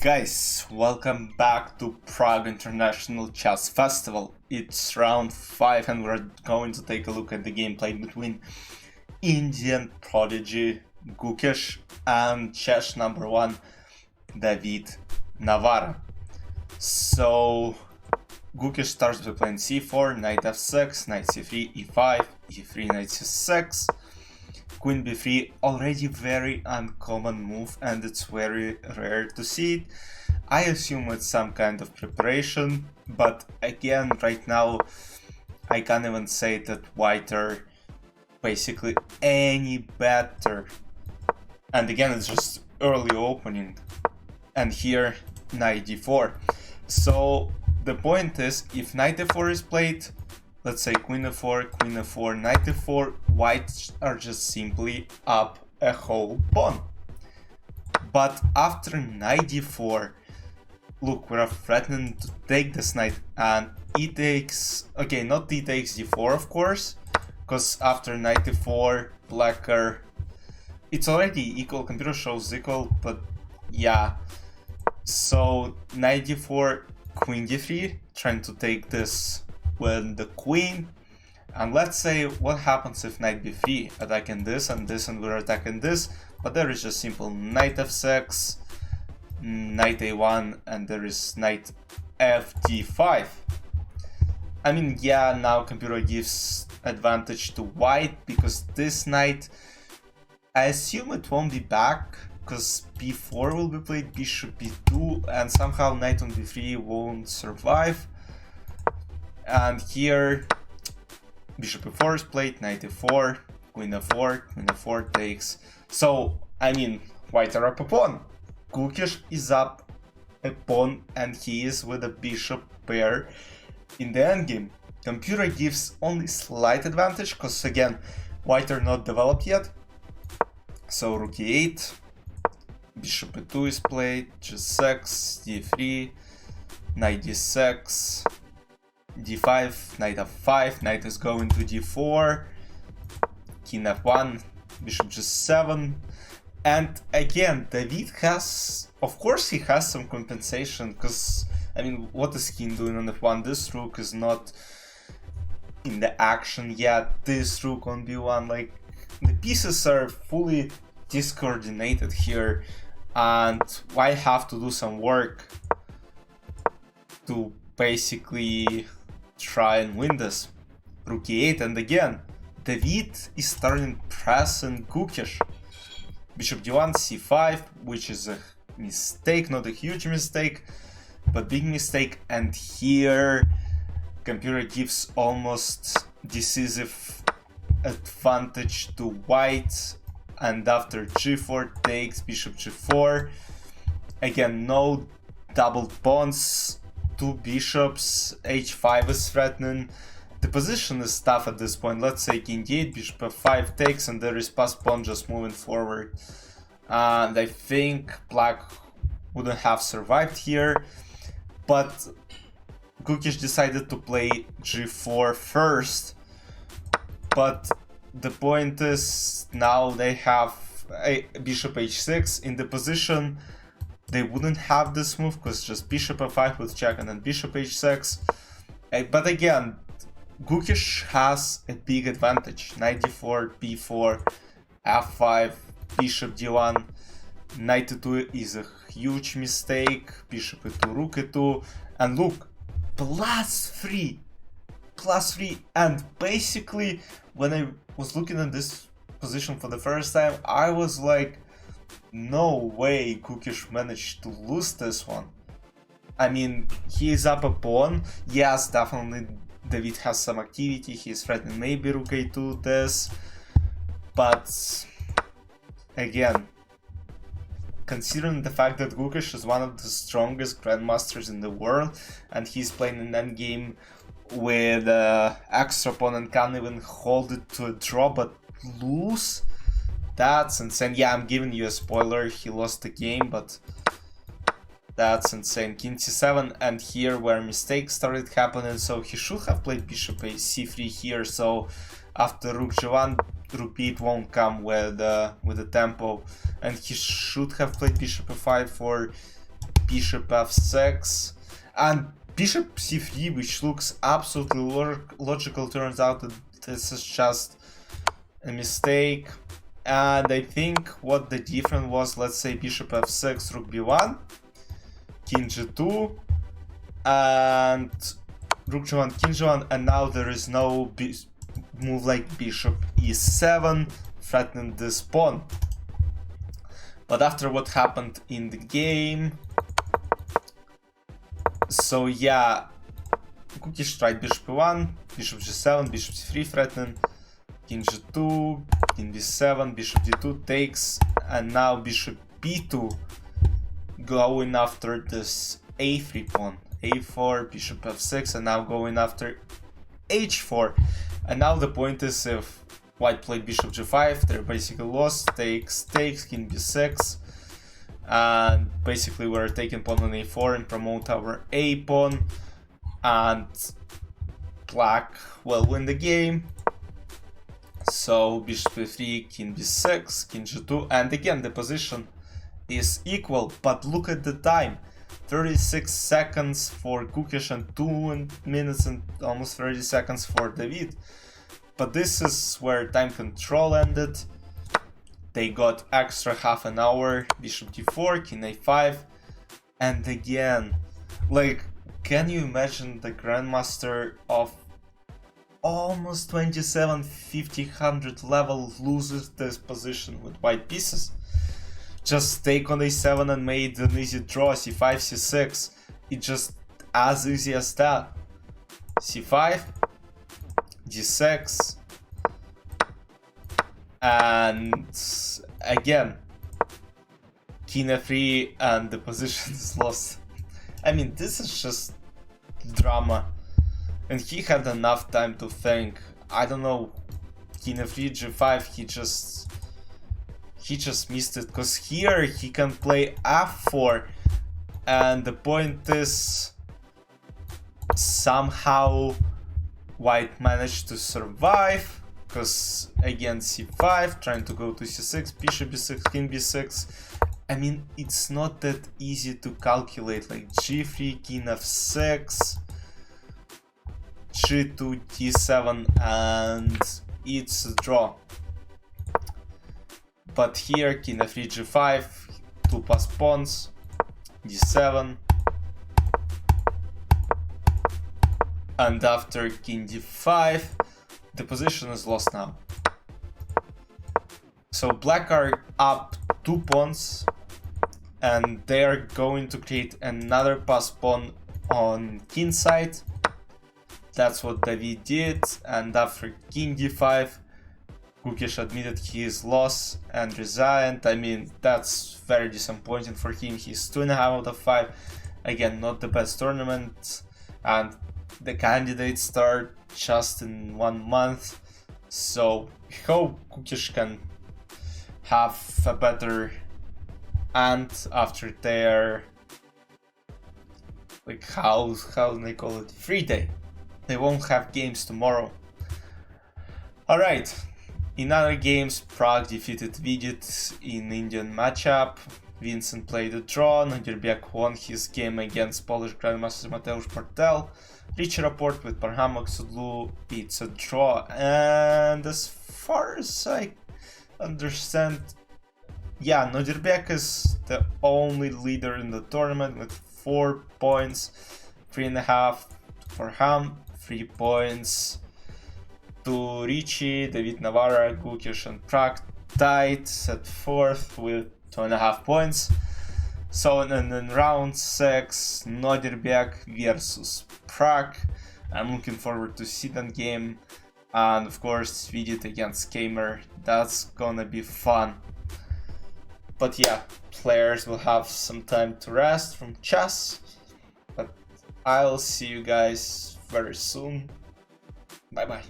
Guys, welcome back to Prague International Chess Festival. It's round 5 and we're going to take a look at the gameplay between Indian prodigy Gukesh and chess number 1 David Navara. So Gukesh starts by playing c4, knight f6, knight c3, e5, e3, knight c6, queen b3, already very uncommon move and it's very rare to see it. I assume it's some kind of preparation, but again, right now I can't even say that white are basically any better. And again, it's just early opening. And here, knight d4. So the point is, if knight f4 is played, let's say queen f4, knight f4, whites are just simply up a whole pawn. But after knight d4, look, we're threatening to take this knight, and e takes, okay, not e takes d4 of course, because after knight d4, blacker, it's already equal, computer shows equal, but yeah. So knight d4, queen d3, trying to take this with the queen. And let's say what happens if knight b3, attacking this, and we're attacking this, but there is just simple knight f6, knight a1, and there is knight fd5. I mean, yeah, now computer gives advantage to white, because this knight, I assume it won't be back, because b4 will be played, bishop b2, and somehow knight on b3 won't survive. And here, bishop e4 is played, knight e4, queen f4 takes. So, I mean, white are up a pawn. Gukesh is up a pawn and he is with a bishop pair in the endgame. Computer gives only slight advantage, because again, white are not developed yet. So rook e8, bishop e2 is played, g6, d3, knight d6, d5, knight f5, knight is going to d4, king f1, bishop g7, and again, David has, of course he has some compensation, because, I mean, what is king doing on f1? This rook is not in the action yet, this rook on b1, like, the pieces are fully discoordinated here, and I have to do some work to basically try and win this. Rook e8, and again, David is starting pressing Gukesh. Bishop d1, c5, which is a mistake, not a huge mistake, but big mistake, and here computer gives almost decisive advantage to white, and after g4 takes, bishop g4, again no double pawns, two bishops, h5 is threatening. The position is tough at this point. Let's say king d8, bishop f5 takes, and there is passed pawn just moving forward. And I think black wouldn't have survived here, but Gukesh decided to play g4 first. But the point is, now they have a bishop h6 in the position. They wouldn't have this move, because just bishop f5 with check and then bishop h6. But again, Gukesh has a big advantage. Knight d4, b4, f5, bishop d1, knight e2 is a huge mistake, bishop e2, rook e2, and look, +3, and basically when I was looking at this position for the first time, I was like, no way Gukesh managed to lose this one. I mean, he is up a pawn, yes, definitely David has some activity, he's threatening maybe rook a2 this, but again, considering the fact that Gukesh is one of the strongest grandmasters in the world, and he's playing an endgame with extra pawn and can't even hold it to a draw but lose, that's insane. Yeah, I'm giving you a spoiler, he lost the game, but that's insane. King c7, and here where mistakes started happening, so he should have played bishop c3 here, so after rook g1, rook b8 won't come with the tempo, and he should have played bishop f5 for bishop f6, and bishop c3, which looks absolutely logical. Turns out that this is just a mistake. And I think what the difference was, let's say bishop f6, rook b1, king g2, and rook g1, king g1, and now there is no move like bishop e7 threatening this pawn. But after what happened in the game, so yeah, Gukesh tried bishop e1, bishop g7, bishop c3 threatening, king g2, king b7, bishop d2 takes, and now bishop b2 going after this a3 pawn, a4, bishop f6, and now going after h4. And now the point is, if white played bishop g5, they're basically lost, takes, king b6, and basically we're taking pawn on a4 and promote our a pawn, and black will win the game. So bishop e3, king b6, king g2, and again the position is equal, but look at the time, 36 seconds for Gukesh and 2 minutes and almost 30 seconds for David. But this is where time control ended. They got extra half an hour, bishop d4, king a5, and again, like, can you imagine the grandmaster of almost 27, 50, 100 level loses this position with white pieces? Just take on a7 and made an easy draw, c5, c6, it's just as easy as that. c5, d6, and again, king f3, and the position is lost. I mean, this is just drama, and he had enough time to think. I don't know, king f3, g5, he just missed it, because here he can play f4, and the point is, somehow white managed to survive, because again c5, trying to go to c6, bishop b6, king b6. I mean, it's not that easy to calculate, like g3, king f6, g2, d7, and it's a draw. But here, king f3, g5, 2 passed pawns, d7, and after king d5, the position is lost now. So black are up 2 pawns, and they are going to create another passed pawn on king side. That's what David did, and after king d5, Gukesh admitted his loss and resigned. I mean, that's very disappointing for him. He's 2.5 out of 5. Again, not the best tournament, and the candidates start just in 1 month. So I hope Gukesh can have a better end after their, like, how they call it, free day. They won't have games tomorrow. Alright. In other games, Prague defeated Vidit in Indian matchup. Vincent played a draw. Nadirbek won his game against Polish Grandmaster Mateusz Bartel. Richie Rapport with Parham Maksudlu, it's a draw. And as far as I understand, yeah, Nadirbek is the only leader in the tournament with 4 points, 3.5 for Ham, 3 points to Richie, David Navara, Gukesh and Prague tied at 4th with 2.5 points. So in round 6, Nadirbek versus Prague. I'm looking forward to see that game, and of course Vidit against Gamer. That's gonna be fun. But yeah, players will have some time to rest from chess. But I'll see you guys very soon. Bye bye.